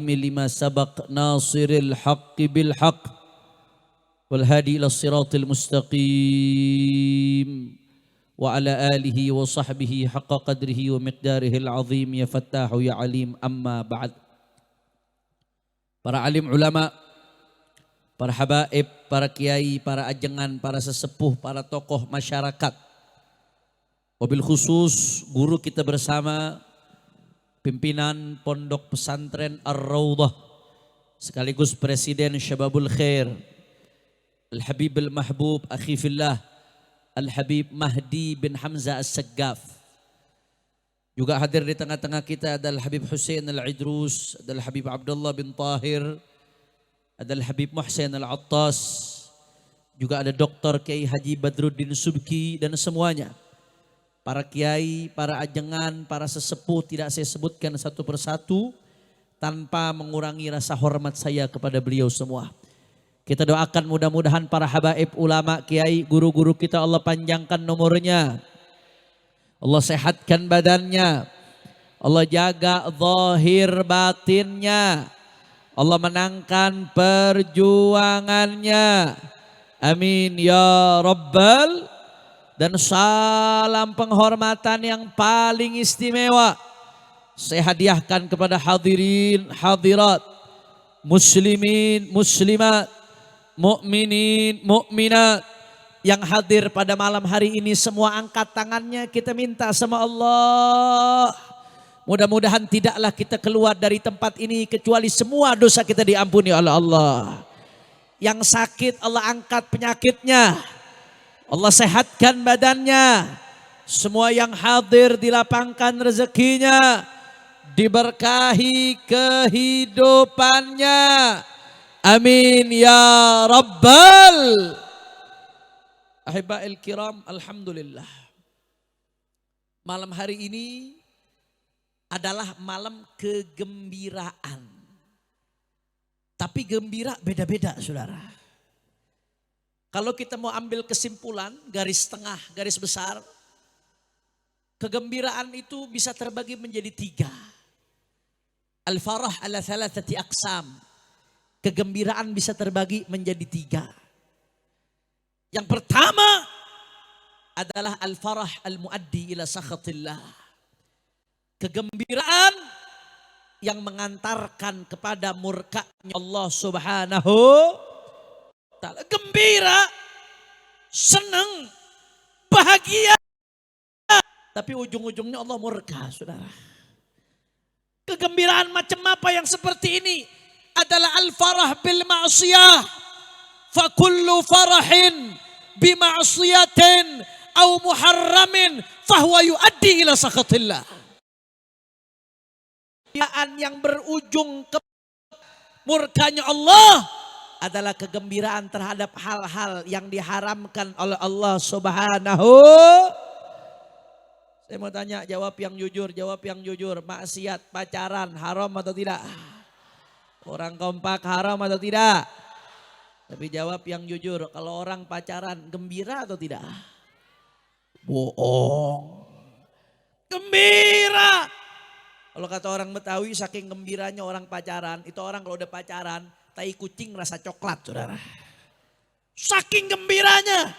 لما سبق ناصر الحق بالحق والهادي إلى الصراط المستقيم وعلى آله وصحبه حق قدره ومقداره العظيم يا فتاح يا عليم أما بعد. Para alim ulama, para habaib, para kiai, para ajengan, para sesepuh, para tokoh masyarakat, wabil khusus guru kita bersama, pimpinan Pondok Pesantren Ar-Raudhah, sekaligus Presiden Syababul Khair, Al-Habib Al-Mahbub, Akhi Fillah, Al-Habib Mahdi bin Hamzah As-Saggaf. Juga hadir di tengah-tengah kita ada Al-Habib Hussein Al-Idrus, ada Al-Habib Abdullah bin Tahir, ada Al-Habib Muhsin Al-Attas, juga ada Dr. Kiai Haji Badruddin Subki dan semuanya. Para kiai, para ajengan, para sesepuh tidak saya sebutkan satu persatu tanpa mengurangi rasa hormat saya kepada beliau semua. Kita doakan mudah-mudahan para habaib, ulama, kiai, guru-guru kita Allah panjangkan nomornya. Allah sehatkan badannya. Allah jaga zahir batinnya. Allah menangkan perjuangannya. Amin ya Rabbal. Dan salam penghormatan yang paling istimewa saya hadiahkan kepada hadirin, hadirat, muslimin, muslimat, mukminin, mukminat yang hadir pada malam hari ini. Semua angkat tangannya, kita minta sama Allah. Mudah-mudahan tidaklah kita keluar dari tempat ini kecuali semua dosa kita diampuni oleh Allah. Yang sakit Allah angkat penyakitnya. Allah sehatkan badannya. Semua yang hadir dilapangkan rezekinya. Diberkahi kehidupannya. Amin ya Rabbal. Ahiba'il kiram, alhamdulillah. Malam hari ini adalah malam kegembiraan. Tapi gembira beda-beda, saudara. Kalau kita mau ambil kesimpulan, garis tengah, garis besar, kegembiraan itu bisa terbagi menjadi 3. Al-farah ala thalathati aqsam. Kegembiraan bisa terbagi menjadi 3. Yang pertama adalah al-farah al-muaddi ila sakhatillah. Kegembiraan yang mengantarkan kepada murkanya Allah Subhanahu ta'ala. Gembira, senang, bahagia, tapi ujung-ujungnya Allah murka, saudara. Kegembiraan macam apa yang seperti ini adalah al-farah bil ma'siyah. Fa kullu farahin bi ma'siyatin aw muharramin fahuwa yuaddi ila sakhatillah. Yang berujung ke murkanya Allah adalah kegembiraan terhadap hal-hal yang diharamkan oleh Allah Subhanahu. Saya mau tanya, jawab yang jujur, jawab yang jujur. Maksiat, pacaran, haram atau tidak? Orang kompak haram atau tidak? Tapi jawab yang jujur, kalau orang pacaran gembira atau tidak? Bohong. Gembira. Kalau kata orang Betawi, saking gembiranya orang pacaran, itu orang kalau udah pacaran, tai kucing rasa coklat, saudara. Saking gembiranya.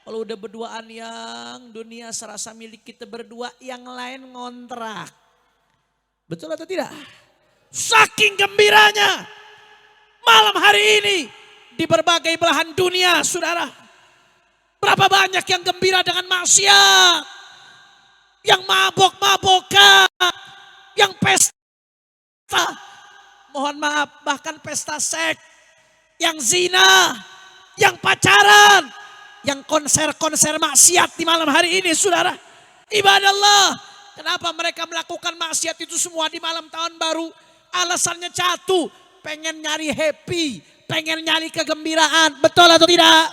Kalau udah berduaan yang dunia serasa milik kita berdua, yang lain ngontrak. Betul atau tidak? Saking gembiranya. Malam hari ini di berbagai belahan dunia, saudara. Berapa banyak yang gembira dengan maksiat. Yang mabok-mabokan. Yang pesta. Mohon maaf, bahkan pesta seks, yang zina, yang pacaran, yang konser-konser maksiat di malam hari ini, saudara. Ibadallah, kenapa mereka melakukan maksiat itu semua di malam tahun baru? Alasannya satu, pengen nyari happy, pengen nyari kegembiraan. Betul atau tidak?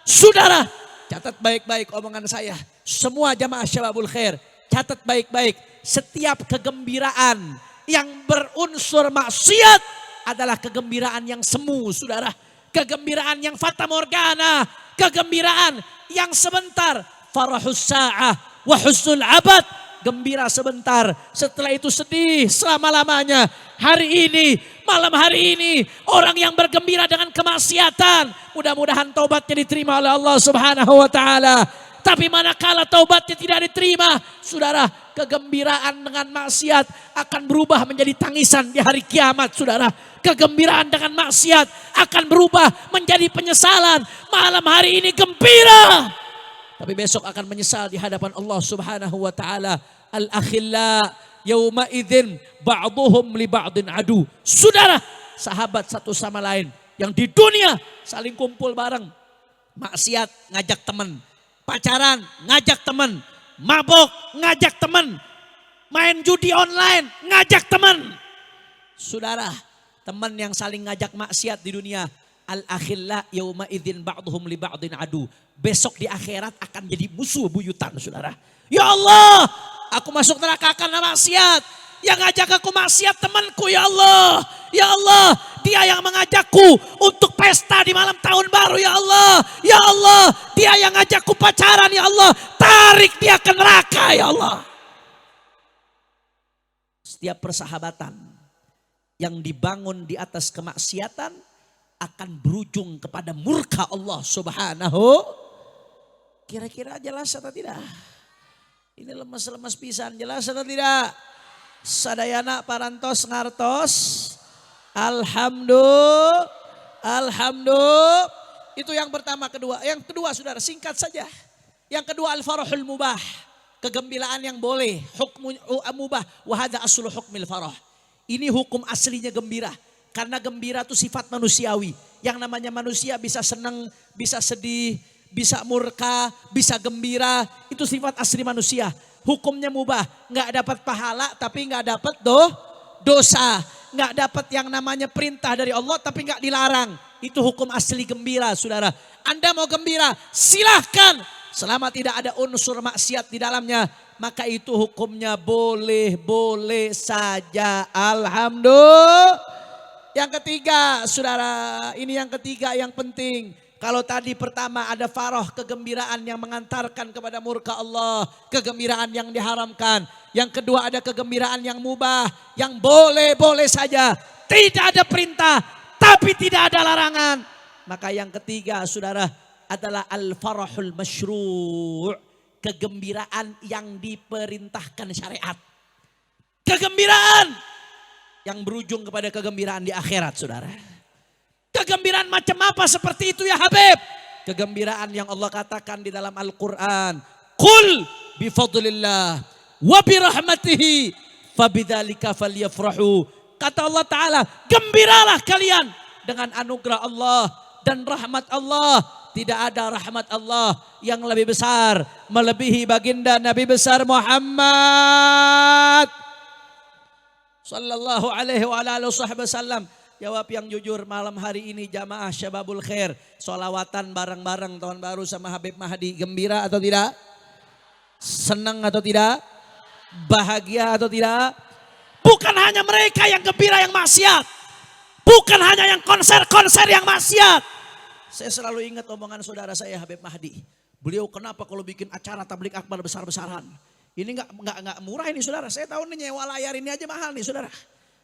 Saudara, catat baik-baik omongan saya. Semua jamaah Syababul Khair, catat baik-baik. Setiap kegembiraan yang berunsur maksiat adalah kegembiraan yang semu, saudara. Kegembiraan yang fata morgana, kegembiraan yang sebentar. Farahus sa'ah wa husnul abad gembira sebentar, setelah itu sedih selama-lamanya. Hari ini, malam hari ini, orang yang bergembira dengan kemaksiatan, mudah-mudahan taubatnya diterima oleh Allah Subhanahu wa taala. Tapi manakala taubatnya tidak diterima, saudara, kegembiraan dengan maksiat akan berubah menjadi tangisan di hari kiamat, saudara. Kegembiraan dengan maksiat akan berubah menjadi penyesalan. Malam hari ini gembira, tapi besok akan menyesal di hadapan Allah Subhanahu wa taala. Al-akhilla yauma idzin ba'dhum li ba'din adu. Saudara, sahabat satu sama lain yang di dunia saling kumpul bareng. Maksiat ngajak teman, pacaran ngajak teman, mabok ngajak teman, main judi online ngajak teman. Saudara, teman yang saling ngajak maksiat di dunia, al-akhilla yauma idzin ba'dhum li ba'din adu. Besok di akhirat akan jadi musuh buyutan, saudara. Ya Allah, aku masuk neraka karena maksiat. Yang ngajak aku maksiat temanku, ya Allah. Ya Allah, dia yang mengajakku untuk pesta di malam tahun baru, ya Allah. Ya Allah, dia yang ngajakku pacaran, ya Allah. Tarik dia ke neraka, ya Allah. Setiap persahabatan yang dibangun di atas kemaksiatan akan berujung kepada murka Allah Subhanahu. Kira-kira jelas atau tidak? Ini lemes-lemes pisan, jelas atau tidak? Sadayana parantos ngartos. Alhamdulillah. Itu yang pertama. Yang kedua saudara, singkat saja. Yang kedua al-farahul mubah, kegembiraan yang boleh, hukmu mubah, wa hadza aslu hukmil farah. Ini hukum aslinya gembira. Karena gembira itu sifat manusiawi. Yang namanya manusia bisa senang, bisa sedih, bisa murka, bisa gembira. Itu sifat asli manusia. Hukumnya mubah, nggak dapat pahala tapi nggak dapat dosa, nggak dapat yang namanya perintah dari Allah tapi nggak dilarang. Itu hukum asli gembira, saudara. Anda mau gembira, silahkan, selama tidak ada unsur maksiat di dalamnya, maka itu hukumnya boleh saja. Alhamdulillah. Yang ketiga, saudara, ini yang ketiga yang penting. Kalau tadi pertama ada farah, kegembiraan yang mengantarkan kepada murka Allah, kegembiraan yang diharamkan. Yang kedua ada kegembiraan yang mubah, yang boleh saja. Tidak ada perintah, tapi tidak ada larangan. Maka yang ketiga saudara adalah al-farahul masyru', kegembiraan yang diperintahkan syariat. Kegembiraan yang berujung kepada kegembiraan di akhirat, saudara. Kegembiraan macam apa seperti itu ya Habib? Kegembiraan yang Allah katakan di dalam Al-Quran. Qul bifadlillah wa birahmatihi fabidzalika falyafrahu. Kata Allah Ta'ala, gembiralah kalian dengan anugerah Allah dan rahmat Allah. Tidak ada rahmat Allah yang lebih besar melebihi baginda Nabi besar Muhammad sallallahu alaihi wa alihi wasallam. Jawab yang jujur malam hari ini jamaah Syababul Khair. Solawatan bareng-bareng tahun baru sama Habib Mahdi. Gembira atau tidak? Senang atau tidak? Bahagia atau tidak? Bukan hanya mereka yang gembira yang maksiat. Bukan hanya yang konser-konser yang maksiat. Saya selalu ingat omongan saudara saya Habib Mahdi. Beliau kenapa kalau bikin acara tablik akbar besar-besaran. Ini nggak murah ini saudara. Saya tahu nih nyewa layar ini aja mahal nih saudara.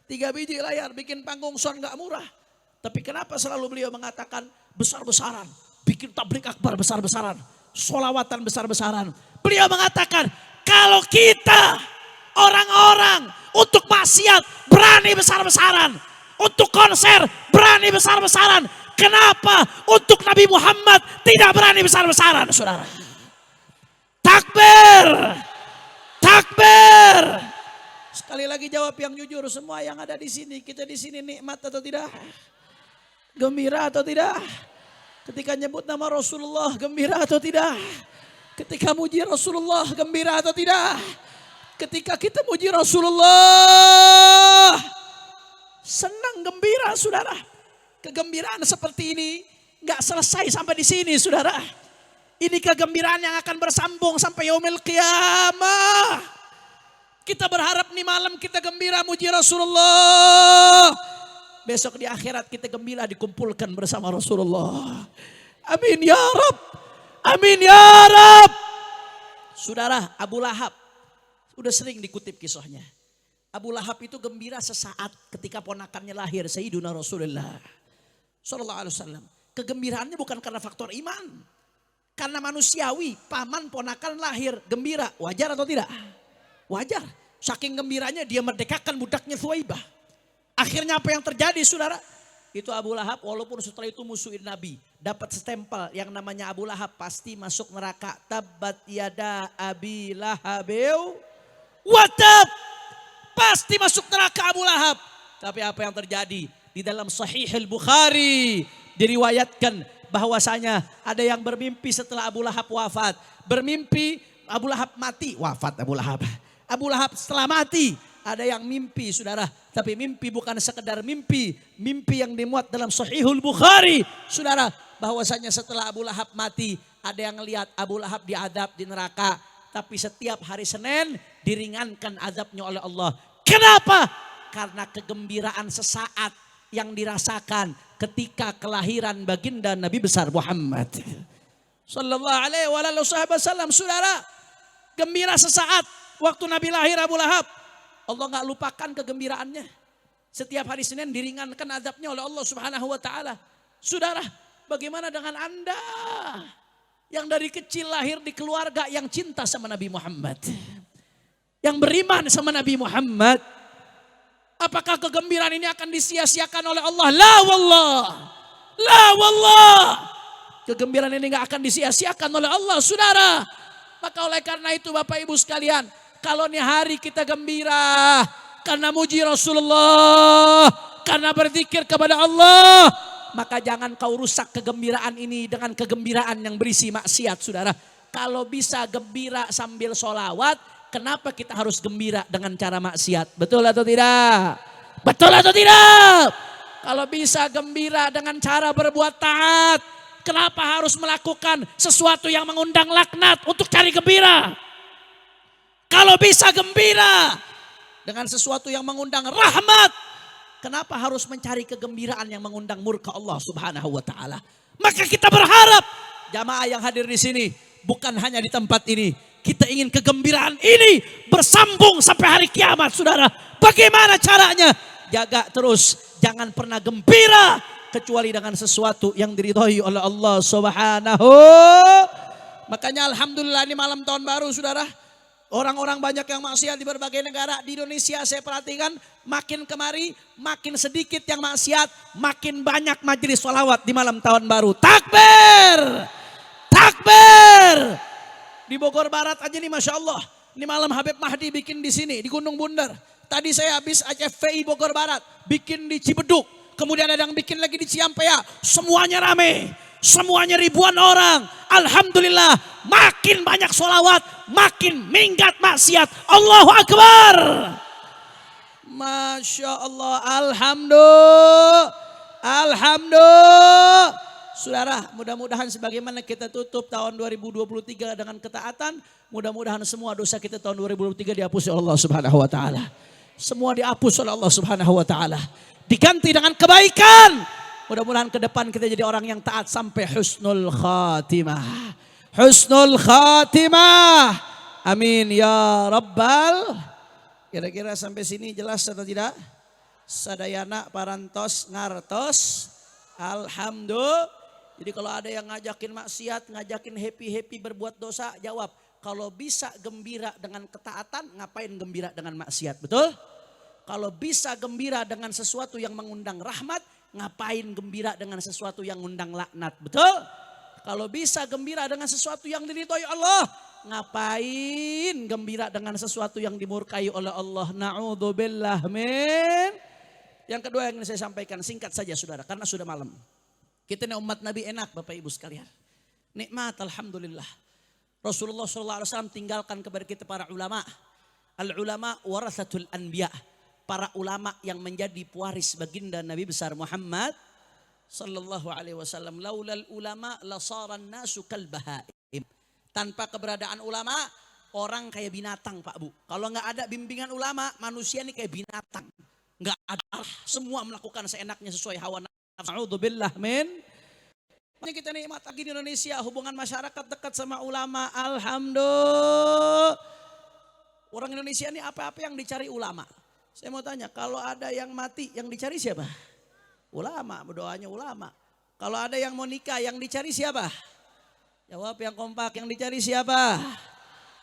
3 biji layar bikin panggung sound gak murah. Tapi kenapa selalu beliau mengatakan besar-besaran. Bikin tablik akbar besar-besaran. Solawatan besar-besaran. Beliau mengatakan kalau kita orang-orang untuk maksiat berani besar-besaran. Untuk konser berani besar-besaran. Kenapa untuk Nabi Muhammad tidak berani besar-besaran saudara. Takbir. Takbir. Sekali lagi jawab yang jujur semua yang ada di sini. Kita di sini nikmat atau tidak? Gembira atau tidak? Ketika nyebut nama Rasulullah gembira atau tidak? Ketika muji Rasulullah gembira atau tidak? Ketika kita muji Rasulullah senang gembira saudara. Kegembiraan seperti ini gak selesai sampai di sini saudara. Ini kegembiraan yang akan bersambung sampai yaumil qiyamah. Kita berharap nih malam kita gembira muji Rasulullah. Besok di akhirat kita gembira dikumpulkan bersama Rasulullah. Amin ya Rab. Amin ya Rab. Saudara Abu Lahab. Udah sering dikutip kisahnya. Abu Lahab itu gembira sesaat ketika ponakannya lahir, Sayyiduna Rasulullah sallallahu alaihi wasallam. Kegembiraannya bukan karena faktor iman. Karena manusiawi, paman ponakan lahir, gembira. Wajar atau tidak? Wajar. Saking gembiranya dia merdekakan budaknya Thuwaibah. Akhirnya apa yang terjadi saudara? Itu Abu Lahab walaupun setelah itu musuhin Nabi. Dapat stempel yang namanya Abu Lahab pasti masuk neraka. Tabbat yada Abi Lahabil watab. Pasti masuk neraka Abu Lahab. Tapi apa yang terjadi? Di dalam Sahih Al-Bukhari diriwayatkan bahwasanya ada yang bermimpi setelah Abu Lahab wafat. Bermimpi Abu Lahab mati, wafat Abu Lahab. Abu Lahab setelah mati, ada yang mimpi saudara. Tapi mimpi bukan sekedar mimpi. Mimpi yang dimuat dalam Sahihul Bukhari. Saudara, bahwasanya setelah Abu Lahab mati, ada yang lihat Abu Lahab diadab di neraka. Tapi setiap hari Senin diringankan azabnya oleh Allah. Kenapa? Karena kegembiraan sesaat yang dirasakan ketika kelahiran baginda Nabi besar Muhammad sallallahu alaihi wasallam. Saudara, gembira sesaat waktu Nabi lahir Abu Lahab. Allah gak lupakan kegembiraannya. Setiap hari Senin diringankan azabnya oleh Allah Subhanahu wa taala. Saudara, bagaimana dengan Anda yang dari kecil lahir di keluarga yang cinta sama Nabi Muhammad, yang beriman sama Nabi Muhammad? Apakah kegembiraan ini akan disia-siakan oleh Allah? La wallah. La wallah. Kegembiraan ini gak akan disia-siakan oleh Allah saudara. Maka oleh karena itu Bapak Ibu sekalian, kalau nih hari kita gembira karena muji Rasulullah, karena berzikir kepada Allah, maka jangan kau rusak kegembiraan ini dengan kegembiraan yang berisi maksiat saudara. Kalau bisa gembira sambil sholawat, kenapa kita harus gembira dengan cara maksiat? Betul atau tidak? Betul atau tidak? Kalau bisa gembira dengan cara berbuat taat, kenapa harus melakukan sesuatu yang mengundang laknat untuk cari gembira? Kalau bisa gembira dengan sesuatu yang mengundang rahmat, kenapa harus mencari kegembiraan yang mengundang murka Allah Subhanahu wa taala? Maka kita berharap jamaah yang hadir di sini, bukan hanya di tempat ini, kita ingin kegembiraan ini bersambung sampai hari kiamat saudara. Bagaimana caranya? Jaga terus, jangan pernah gembira kecuali dengan sesuatu yang diridhoi oleh Allah Subhanahu. Makanya alhamdulillah ini malam tahun baru saudara. Orang-orang banyak yang maksiat di berbagai negara. Di Indonesia saya perhatikan makin kemari makin sedikit yang maksiat, makin banyak majelis sholawat di malam tahun baru. Takbir! Takbir! Di Bogor Barat aja nih Masya Allah. Ini malam Habib Mahdi bikin di sini di Gunung Bundar. Tadi saya habis HFPI Bogor Barat bikin di Cibeduk. Kemudian ada yang bikin lagi di Ciampea. Semuanya rame. Semuanya ribuan orang. Alhamdulillah makin banyak sholawat, makin minggat maksiat. Allahu Akbar. Masya Allah. Alhamdulillah. Alhamdulillah. Saudara, mudah-mudahan sebagaimana kita tutup tahun 2023 dengan ketaatan, mudah-mudahan semua dosa kita tahun 2023 dihapus oleh Allah Subhanahu wa taala. Semua dihapus oleh Allah Subhanahu wa taala. Diganti dengan kebaikan. Mudah-mudahan ke depan kita jadi orang yang taat sampai husnul khatimah. Husnul khatimah. Amin ya rabbal. Kira-kira sampai sini jelas atau tidak? Sadayana parantos ngartos. Alhamdulillah. Jadi kalau ada yang ngajakin maksiat, ngajakin happy-happy berbuat dosa, jawab. Kalau bisa gembira dengan ketaatan, ngapain gembira dengan maksiat? Betul? Kalau bisa gembira dengan sesuatu yang mengundang rahmat, ngapain gembira dengan sesuatu yang mengundang laknat? Betul? Kalau bisa gembira dengan sesuatu yang diridhoi Allah, ngapain gembira dengan sesuatu yang dimurkai oleh Allah? Na'udzubillah min. Yang kedua yang ingin saya sampaikan singkat saja saudara, karena sudah malam. Kita ini umat Nabi enak Bapak Ibu sekalian. Nikmat alhamdulillah. Rasulullah SAW tinggalkan kepada kita para ulama. Al-ulama warathatul anbiya. Para ulama yang menjadi pewaris baginda Nabi besar Muhammad sallallahu alaihi wasallam. Laulal ulama lasaran nasu kal bahaim. Tanpa keberadaan ulama, orang kayak binatang Pak Bu. Kalau nggak ada bimbingan ulama, manusia ini kayak binatang. Nggak ada, semua melakukan seenaknya sesuai hawa nafsu. A'udzubillah min. Kita nikmat lagi di Indonesia, hubungan masyarakat dekat sama ulama. Alhamdulillah. Orang Indonesia ini apa-apa yang dicari ulama. Saya mau tanya, kalau ada yang mati yang dicari siapa? Ulama, berdoanya ulama. Kalau ada yang mau nikah yang dicari siapa? Jawab yang kompak, yang dicari siapa?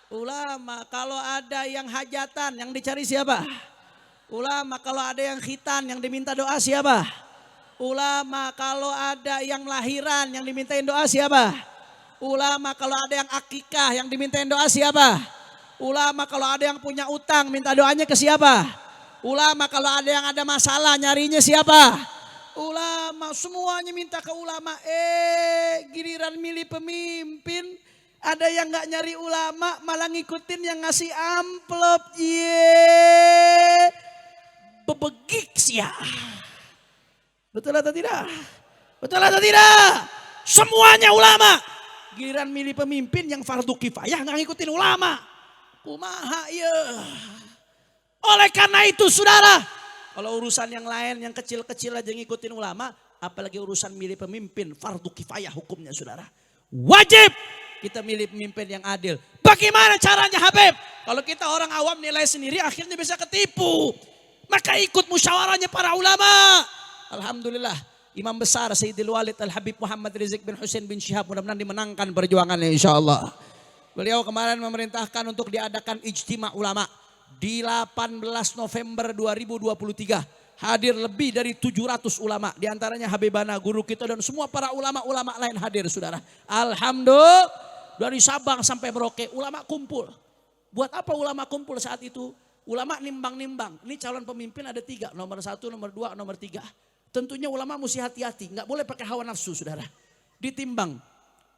Ulama. Kalau ada yang hajatan yang dicari siapa? Ulama. Kalau ada yang khitan yang diminta doa siapa? Ulama. Kalau ada yang lahiran yang dimintain doa siapa? Ulama. Kalau ada yang akikah yang dimintain doa siapa? Ulama. Kalau ada yang punya utang minta doanya ke siapa? Ulama. Kalau ada yang ada masalah nyarinya siapa? Ulama. Semuanya minta ke ulama. Giliran milih pemimpin ada yang gak nyari ulama malah ngikutin yang ngasih amplop. Bebegik sia. Betul atau tidak? Betul atau tidak? Semuanya ulama. Giliran milih pemimpin yang fardu kifayah gak ngikutin ulama. Kumaha ya. Oleh karena itu saudara, kalau urusan yang lain yang kecil-kecil aja ngikutin ulama, apalagi urusan milih pemimpin fardu kifayah hukumnya saudara. Wajib kita milih pemimpin yang adil. Bagaimana caranya Habib? Kalau kita orang awam nilai sendiri akhirnya bisa ketipu. Maka ikut musyawarahnya para ulama. Alhamdulillah Imam besar Sayyidil Walid Al-Habib Muhammad Rizik bin Hussein bin Syihab mudah-mudahan dimenangkan perjuangannya insyaAllah. Beliau kemarin memerintahkan untuk diadakan ijtima ulama di 18 November 2023. Hadir lebih dari 700 ulama. Di antaranya Habibana guru kita dan semua para ulama-ulama lain hadir saudara. Alhamdulillah dari Sabang sampai Merauke ulama kumpul. Buat apa ulama kumpul saat itu? Ulama nimbang-nimbang. Ini calon pemimpin ada 3. Nomor 1, nomor 2, nomor 3. Tentunya ulama mesti hati-hati. Nggak boleh pakai hawa nafsu saudara. Ditimbang.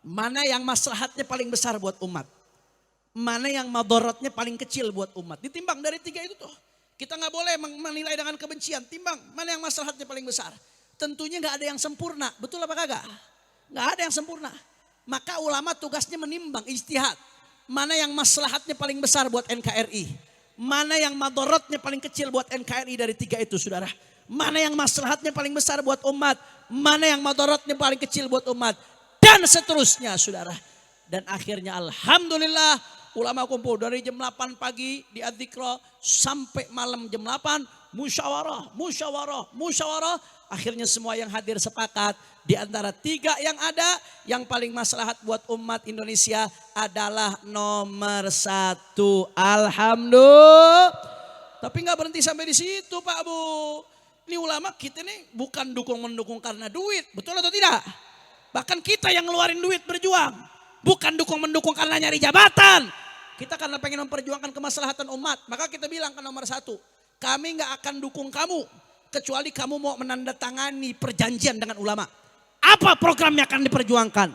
Mana yang maslahatnya paling besar buat umat. Mana yang madaratnya paling kecil buat umat. Ditimbang dari 3 itu tuh. Kita nggak boleh menilai dengan kebencian. Timbang mana yang maslahatnya paling besar. Tentunya nggak ada yang sempurna. Betul apa kagak? Nggak ada yang sempurna. Maka ulama tugasnya menimbang, ijtihad. Mana yang maslahatnya paling besar buat NKRI. Mana yang madaratnya paling kecil buat NKRI dari 3 itu saudara. Mana yang maslahatnya paling besar buat umat. Mana yang madaratnya paling kecil buat umat. Dan seterusnya saudara. Dan akhirnya alhamdulillah ulama kumpul dari jam 8 pagi di Adzikra sampai malam jam 8. Musyawarah. Akhirnya semua yang hadir sepakat. Di antara 3 yang ada, yang paling maslahat buat umat Indonesia adalah nomor 1. Alhamdulillah. Tapi gak berhenti sampai di situ Pak Bu. Ini ulama kita nih bukan mendukung karena duit. Betul atau tidak? Bahkan kita yang ngeluarin duit berjuang. Bukan mendukung karena nyari jabatan. Kita karena pengen memperjuangkan kemaslahatan umat. Maka kita bilang ke nomor 1. Kami gak akan dukung kamu. Kecuali kamu mau menandatangani perjanjian dengan ulama. Apa program yang akan diperjuangkan?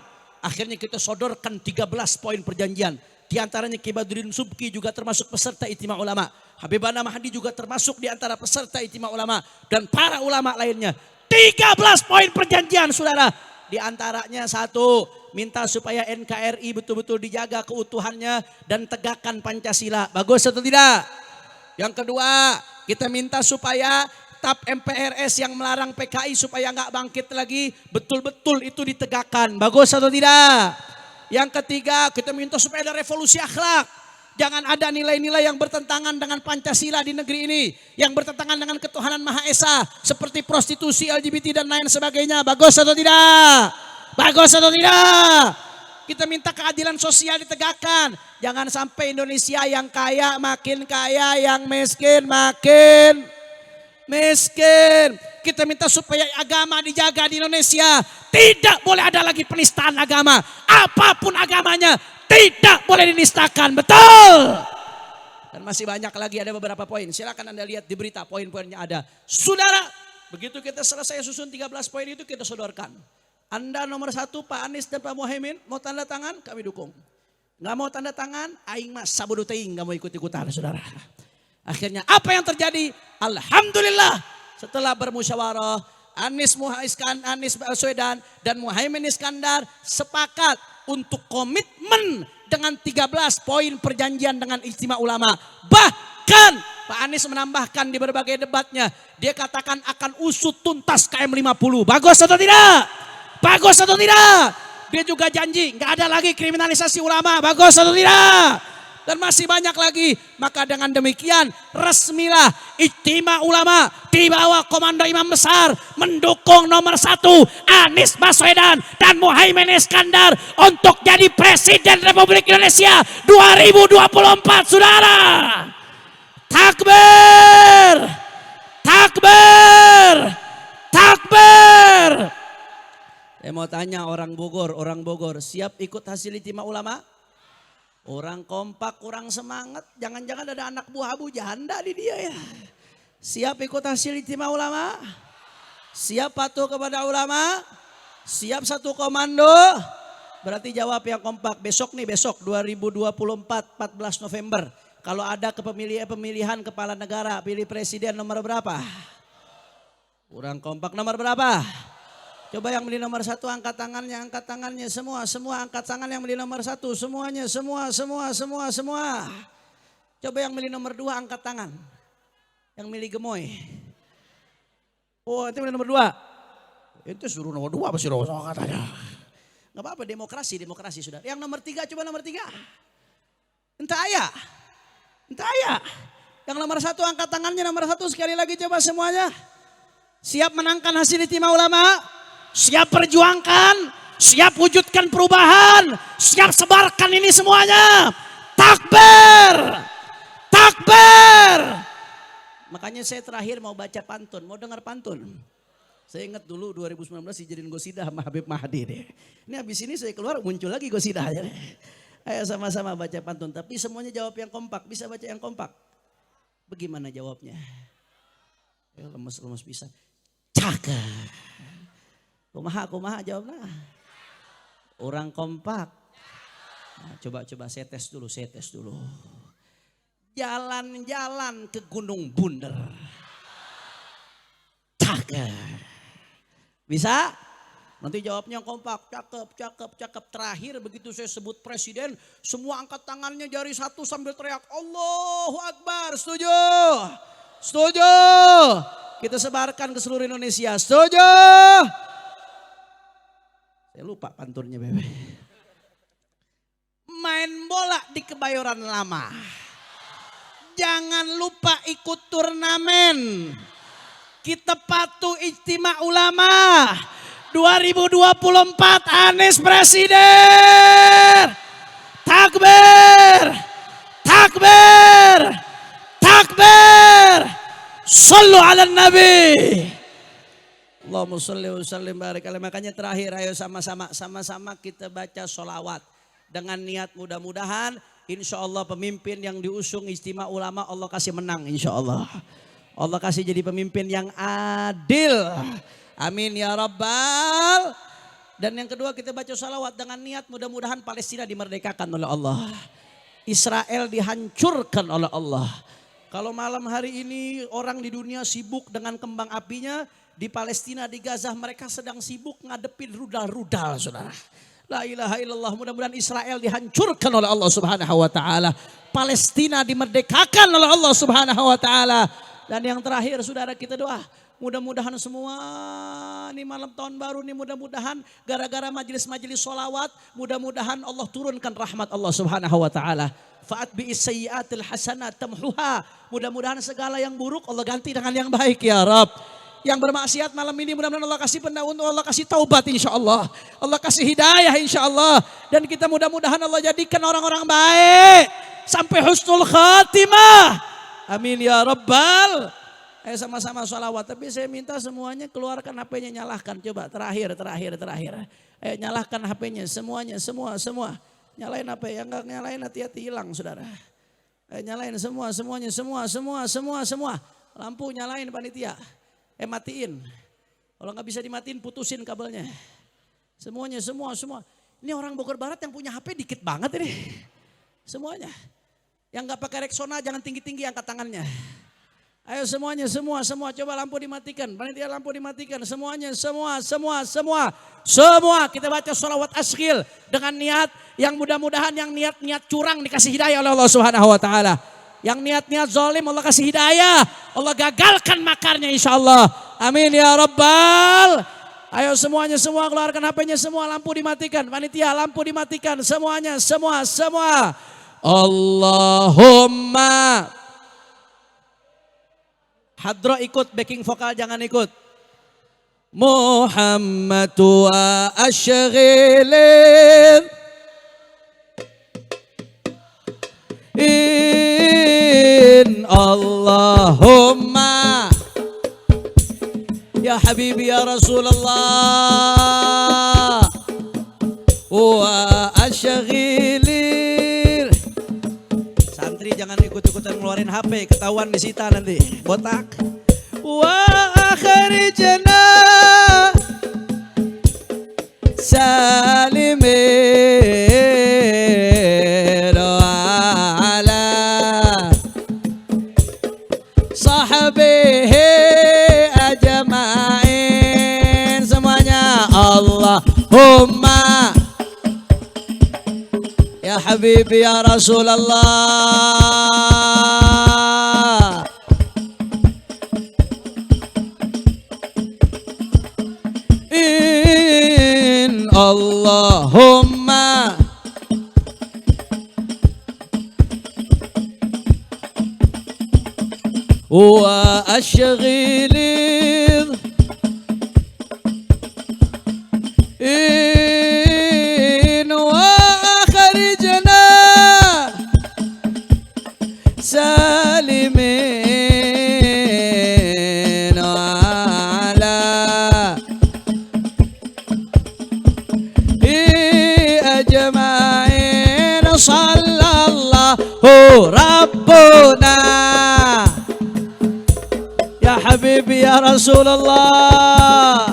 Akhirnya kita sodorkan 13 poin perjanjian. Di antaranya Ki Badruddin Subki juga termasuk peserta Ijtima Ulama. Habibana Mahdi juga termasuk di antara peserta Ijtima Ulama. Dan para ulama lainnya. 13 poin perjanjian saudara. Di antaranya 1, minta supaya NKRI betul-betul dijaga keutuhannya dan tegakkan Pancasila. Bagus atau tidak? Yang kedua, kita minta supaya TAP MPRS yang melarang PKI supaya nggak bangkit lagi, betul-betul itu ditegakkan. Bagus atau tidak? Yang ketiga, kita minta supaya ada revolusi akhlak. Jangan ada nilai-nilai yang bertentangan dengan Pancasila di negeri ini. Yang bertentangan dengan ketuhanan Maha Esa. Seperti prostitusi, LGBT dan lain sebagainya. Bagus atau tidak? Bagus atau tidak? Kita minta keadilan sosial ditegakkan. Jangan sampai Indonesia yang kaya makin kaya, yang miskin makin miskin. Kita minta supaya agama dijaga di Indonesia. Tidak boleh ada lagi penistaan agama. Apapun agamanya tidak boleh dinistakan. Betul. Dan masih banyak lagi, ada beberapa poin. Silakan Anda lihat di berita poin-poinnya ada. Saudara, begitu kita selesai susun 13 poin itu kita sodorkan. Anda nomor 1 Pak Anies dan Pak Muhaimin mau tanda tangan kami dukung. Nggak mau tanda tangan aing mas sabodo teuing nggak mau ikut-ikutan saudara. Akhirnya apa yang terjadi? Alhamdulillah setelah bermusyawarah Anies Baswedan dan Muhaimin Iskandar sepakat untuk komitmen dengan 13 poin perjanjian dengan Ijtima Ulama. Bahkan Pak Anies menambahkan di berbagai debatnya, dia katakan akan usut tuntas KM 50. Bagus atau tidak? Bagus atau tidak? Dia juga janji nggak ada lagi kriminalisasi ulama. Bagus atau tidak? dan masih banyak lagi. Maka dengan demikian resmilah Ijtima Ulama di bawah komando Imam Besar mendukung nomor 1 Anies Baswedan dan Muhaimin Iskandar untuk jadi Presiden Republik Indonesia 2024, saudara. Takbir, takbir, takbir. Saya mau tanya orang Bogor siap ikut hasil Ijtima Ulama? Orang kompak, kurang semangat. Jangan-jangan ada anak buah Abu Janda di dia ya. Siap ikut hasil Ijtima Ulama? Siap patuh kepada ulama? Siap satu komando? Berarti jawab yang kompak. Besok 2024 14 November. Kalau ada pemilihan kepala negara, pilih presiden nomor berapa? Kurang kompak, nomor berapa? Coba yang beli nomor 1 angkat tangannya semua angkat tangan yang beli nomor 1 semuanya semua. Coba yang beli nomor 2 angkat tangan. Yang milih gemoy. Oh itu beli nomor 2. Itu suruh nomor 2 apa sih katanya. Gak apa-apa demokrasi sudah. Yang nomor 3 coba nomor 3. Entah ayah. Yang nomor 1 angkat tangannya nomor 1 sekali lagi coba semuanya. Siap menangkan hasil Ijtima Ulama? Siap perjuangkan, siap wujudkan perubahan, siap sebarkan ini semuanya. Takbir, takbir. Makanya saya terakhir mau baca pantun, mau dengar pantun. Saya ingat dulu 2019 dijadiin gosidah sama Habib Mahdi deh. Ini habis ini saya keluar muncul lagi gosidahnya deh. Ayo sama-sama baca pantun, tapi semuanya jawab yang kompak. Bisa baca yang kompak? Bagaimana jawabnya? Ya, lemes bisa. Cakep. Kumaha jawabnya. Orang kompak. Nah, coba saya tes dulu. Jalan-jalan ke Gunung Bunder. Cakep. Bisa? Nanti jawabnya yang kompak. Cakep. Terakhir begitu saya sebut presiden, semua angkat tangannya jari 1 sambil teriak Allahu Akbar. Setuju? Kita sebarkan ke seluruh Indonesia. Setuju? Saya lupa pantunnya bebe. Main bola di Kebayoran Lama. Jangan lupa ikut turnamen. Kita patuh Ijtima Ulama. 2024 Anies Presiden. Takbir. Takbir. Takbir. Sallu ala Nabi. Allahumma sholli wa sallim barik alaihi. Makanya terakhir ayo sama-sama kita baca sholawat. Dengan niat mudah-mudahan insya Allah pemimpin yang diusung Ijtima Ulama Allah kasih menang insya Allah. Allah kasih jadi pemimpin yang adil. Amin ya Rabbal. Dan yang kedua kita baca sholawat dengan niat mudah-mudahan Palestina dimerdekakan oleh Allah. Israel dihancurkan oleh Allah. Kalau malam hari ini orang di dunia sibuk dengan kembang apinya, di Palestina, di Gaza mereka sedang sibuk ngadepin rudal-rudal, saudara. La ilaha illallah, mudah-mudahan Israel dihancurkan oleh Allah subhanahu wa ta'ala. Palestina dimerdekakan oleh Allah subhanahu wa ta'ala. Dan yang terakhir saudara kita doa. Mudah-mudahan semua ini malam tahun baru ini mudah-mudahan gara-gara majelis-majelis sholawat. Mudah-mudahan Allah turunkan rahmat Allah subhanahu wa ta'ala. Fa'at bi'is sayyiatil hasanat tamhuha. Mudah-mudahan segala yang buruk Allah ganti dengan yang baik ya Rabb. Yang bermaksiat malam ini mudah-mudahan Allah kasih pendaun, Allah kasih taubat insya Allah. Allah kasih hidayah insya Allah. Dan kita mudah-mudahan Allah jadikan orang-orang baik. Sampai husnul khatimah. Amin ya Rabbal. Ayo sama-sama sholawat. Tapi saya minta semuanya keluarkan HP-nya, nyalahkan. Coba terakhir. Ayo nyalahkan HP-nya semuanya, semua. Nyalain HP, yang gak nyalain hati-hati hilang saudara. Ayo nyalain semuanya. Lampu nyalain panitia. Matiin. Kalau nggak bisa dimatiin putusin kabelnya. Semuanya, semua. Ini orang Bogor Barat yang punya HP dikit banget ini. Semuanya. Yang nggak pakai Rexona jangan tinggi-tinggi angkat tangannya. Ayo semuanya, semua. Coba lampu dimatikan. Panitia lampu dimatikan. Semuanya, semua. Kita baca sholawat asghil dengan niat yang mudah-mudahan yang niat curang dikasih hidayah oleh Allah Subhanahu wa taala. Yang niat zalim Allah kasih hidayah. Allah gagalkan makarnya insya Allah. Amin ya Rabbal. Ayo semuanya keluarkan HP-nya semua. Lampu dimatikan. Panitia lampu dimatikan. Semuanya. Allahumma. Hadro ikut, backing vokal jangan ikut. Muhammad wa ashghilin in Allahumma ya habibi ya Rasulullah wa ashghilin. Santri jangan ikut-ikutan ngeluarin HP, ketahuan disita nanti botak. Wa akhrijna salimin ala sahbihi ajma'in. Semuanya Allahumma ya habibi ya Rasulullah in Allahumma wa ashghilin in wa akhrijna salimin ala ajma'in. Sallallahu rabbuna ya habibi ya Rasulullah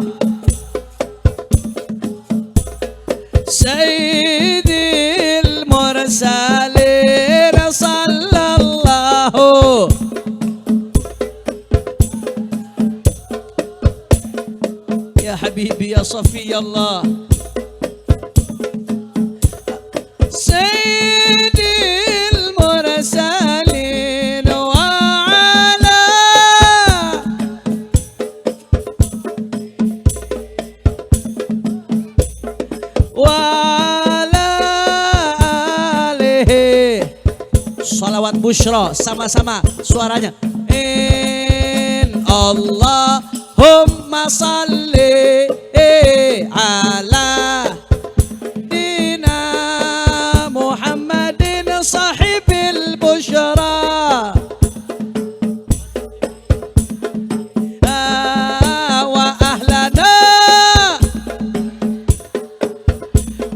sayyidil mursalin. Sallallahu ya habibi ya Safiyallah sayyidil mursalin wa ala alihi. Salawat busyra sama-sama suaranya. In Allahumma salli ala dina Muhammadin sahibil busyra wa ahlana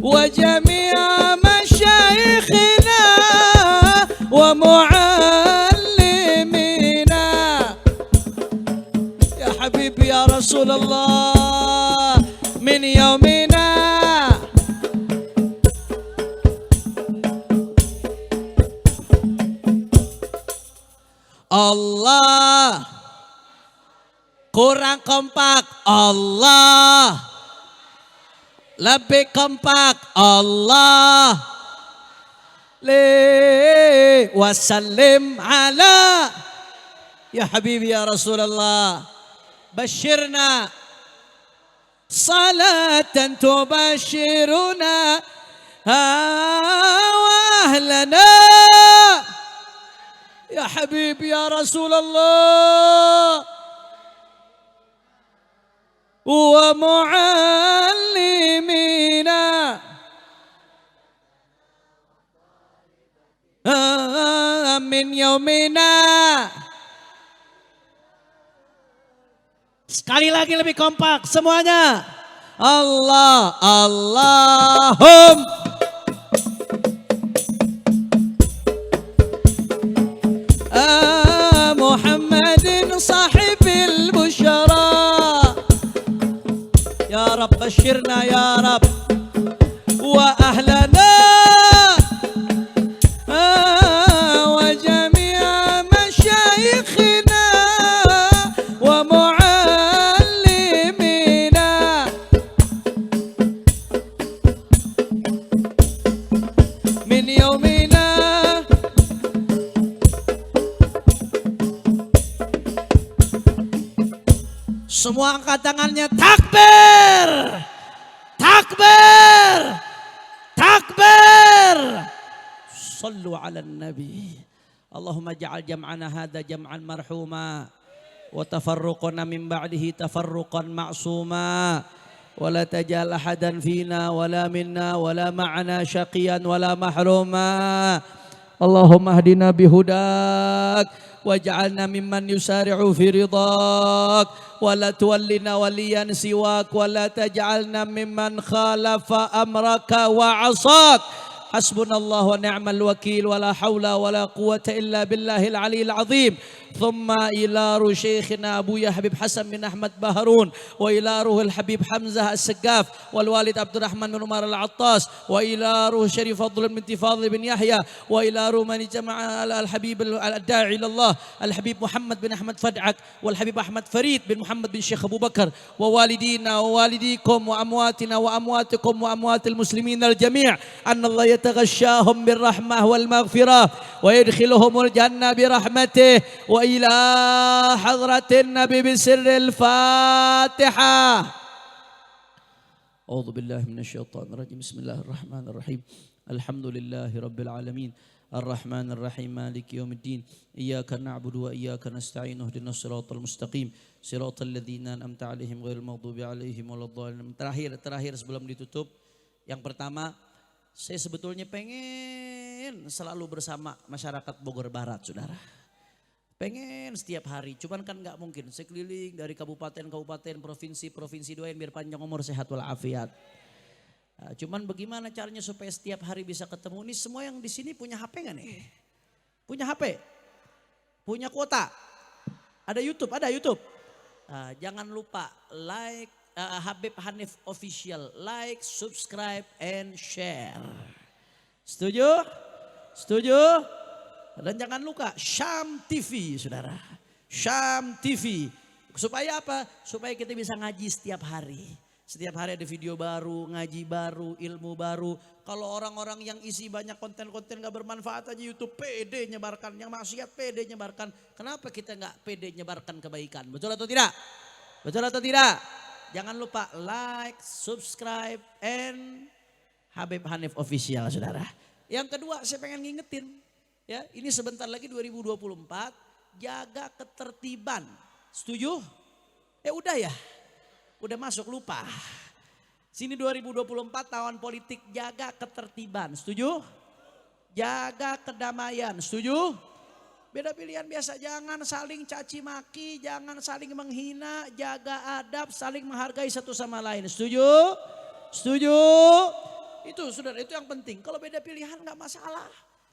wa jami'a masyayikhina wa muallimina ya habibi ya Rasulullah min yaumina Allah. Kurang kompak. Allah. Lebih kompak. Allah. Wasallim ala ya habibi ya Rasulullah bashirna salatan tubashiruna wa ahlana ya habibi ya Rasulullah wa muallimina min yaumina. Sekali lagi lebih kompak semuanya. Allah Allahum Muhammadin sahibil busyara ya Rabb bashirna ya Rabb wa ahlana semua angkat tangannya. Takbir, takbir, takbir. sallu ala nabi. Allahumma ja'al jam'ana hadha jam'an marhuma wa tafarruqana min ba'dihi tafarruqan ma'suma wa la tajal ahadan fina wala minna wala ma'ana syaqiyan wala mahruma. Allahumma hdina bihudak waj'alna mimman yusari'u fi ridak wa la tuwallina waliyan siwak wa la taj'alna mimman khalafa amraka wa asak. Hasbunallahu wa ni'mal wakil wa la hawla wa la quwwata illa billahil aliyil azim. Thumma ila ruh Syekhina Abu Habib Hasan bin Ahmad Baharun wa ila ruhil Habib Hamzah As-Saggaf wal Walid Abdurrahman bin Umar Al-Attas wa ila ruh Syarif Fadl bin Fadl bin Yahya wa ila ruh man jama'a al-Habib al-Da'i ila Allah al-Habib Muhammad bin Ahmad Fad'ak wal Habib Ahmad Farid bin Muhammad bin Syekh Abu Bakar wa walidina wa walidikum wa amwatina wa amwatikum wa amwatil muslimin al-jami' anna Allah yataghashshahum birrahmah wal maghfirah wa yadkhiluhumul jannah birahmatih wa ila hadratin nabi bisirril fatihah. A'udzu billahi minasyaitonir rajim. Bismillahirrahmanirrahim. Alhamdulillahi rabbil alamin. Arrahmanir rahim. Maliki yaumiddin. Iyyaka na'budu wa iyyaka nasta'in. Ihdinas siratal mustaqim. Siratal ladzina an'amta 'alaihim ghairil maghdubi 'alaihim waladdallin. Terakhir sebelum ditutup, yang pertama, saya sebetulnya pengen selalu bersama masyarakat Bogor Barat, saudara. Pengen setiap hari, cuman kan nggak mungkin. Saya keliling dari kabupaten, provinsi doain biar panjang umur sehat walafiat. Nah, cuman bagaimana caranya supaya setiap hari bisa ketemu? Ini semua yang di sini punya HP nggak nih? Punya HP? Punya kuota? Ada YouTube? Ada YouTube? Nah, jangan lupa like Habib Hanif Official, like, subscribe, and share. Setuju? Setuju? Dan jangan lupa Syam TV, saudara. Syam TV. Supaya apa? Supaya kita bisa ngaji setiap hari. Setiap hari ada video baru, ngaji baru, ilmu baru. Kalau orang-orang yang isi banyak konten-konten gak bermanfaat aja YouTube pede nyebarkan. Yang maksiat pede nyebarkan. Kenapa kita gak pede nyebarkan kebaikan? Betul atau tidak? Betul atau tidak? Jangan lupa like, subscribe, and Habib Hanif Official, saudara. Yang kedua saya pengen ngingetin. Ya, ini sebentar lagi 2024, jaga ketertiban. Setuju? Udah ya? Udah masuk lupa. Sini 2024 tahun politik, jaga ketertiban. Setuju? Jaga kedamaian. Setuju? Beda pilihan biasa, jangan saling caci maki, jangan saling menghina, jaga adab, saling menghargai satu sama lain. Setuju? Setuju? Itu saudara, itu yang penting. Kalau beda pilihan gak masalah.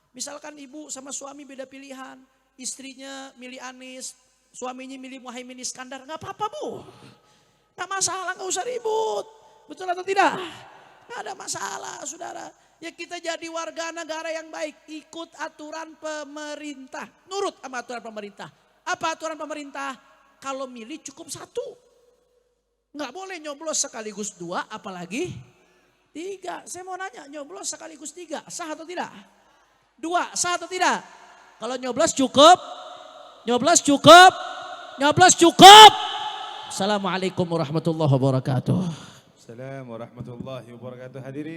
Misalkan ibu sama suami beda pilihan, istrinya milih Anies, suaminya milih Muhaimin Iskandar, gak apa-apa bu. Gak masalah, gak usah ribut. Betul atau tidak? Gak ada masalah saudara. Ya kita jadi warga negara yang baik, ikut aturan pemerintah, nurut sama aturan pemerintah. Apa aturan pemerintah? Kalau milih cukup satu. Gak boleh nyoblos sekaligus dua, apalagi tiga. Saya mau nanya, nyoblos sekaligus tiga, sah atau tidak? Dua, sah atau tidak? Kalau nyoblos cukup, nyoblos cukup, nyoblos cukup. Assalamualaikum warahmatullahi wabarakatuh. Assalamualaikum warahmatullahi wabarakatuh. Hadirin.